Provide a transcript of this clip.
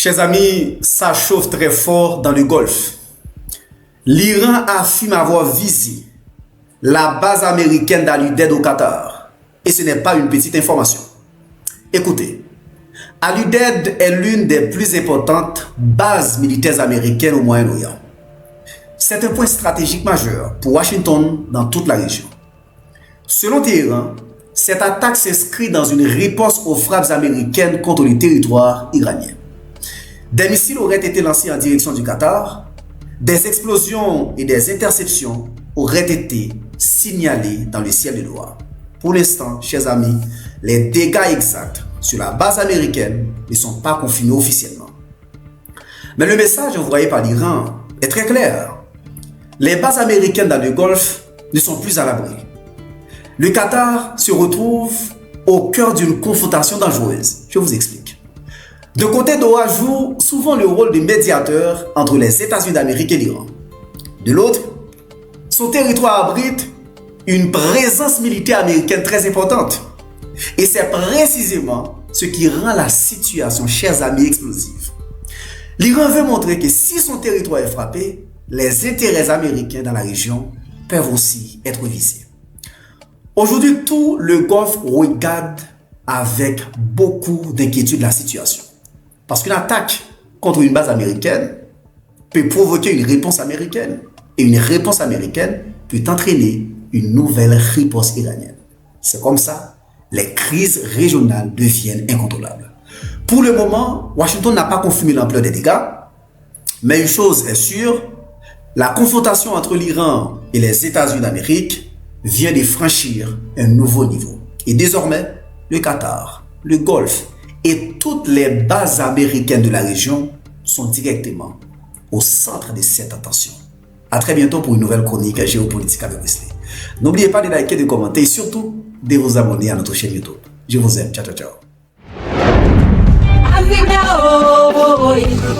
Chers amis, ça chauffe très fort dans le Golfe. L'Iran affirme avoir visé la base américaine d'Al-Udeid au Qatar. Et ce n'est pas une petite information. Écoutez, Al-Udeid est l'une des plus importantes bases militaires américaines au Moyen-Orient. C'est un point stratégique majeur pour Washington dans toute la région. Selon Téhéran, cette attaque s'inscrit dans une réponse aux frappes américaines contre le territoire iranien. Des missiles auraient été lancés en direction du Qatar, des explosions et des interceptions auraient été signalés dans le ciel de Doha. Pour l'instant, chers amis, les dégâts exacts sur la base américaine ne sont pas confirmés officiellement. Mais le message envoyé par l'Iran est très clair. Les bases américaines dans le Golfe ne sont plus à l'abri. Le Qatar se retrouve au cœur d'une confrontation dangereuse. Je vous explique. De côté, Doha joue souvent le rôle de médiateur entre les États-Unis d'Amérique et l'Iran. De l'autre, son territoire abrite une présence militaire américaine très importante. Et c'est précisément ce qui rend la situation, chers amis, explosive. L'Iran veut montrer que si son territoire est frappé, les intérêts américains dans la région peuvent aussi être visés. Aujourd'hui, tout le Golfe regarde avec beaucoup d'inquiétude la situation. Parce qu'une attaque contre une base américaine peut provoquer une réponse américaine. Et une réponse américaine peut entraîner une nouvelle riposte iranienne. C'est comme ça, les crises régionales deviennent incontrôlables. Pour le moment, Washington n'a pas confirmé l'ampleur des dégâts. Mais une chose est sûre, la confrontation entre l'Iran et les États-Unis d'Amérique vient de franchir un nouveau niveau. Et désormais, le Qatar, le Golfe et toutes les bases américaines de la région sont directement au centre de cette attention. À très bientôt pour une nouvelle chronique géopolitique avec Wesley. N'oubliez pas de liker, de commenter et surtout de vous abonner à notre chaîne YouTube. Je vous aime. Ciao, ciao, ciao.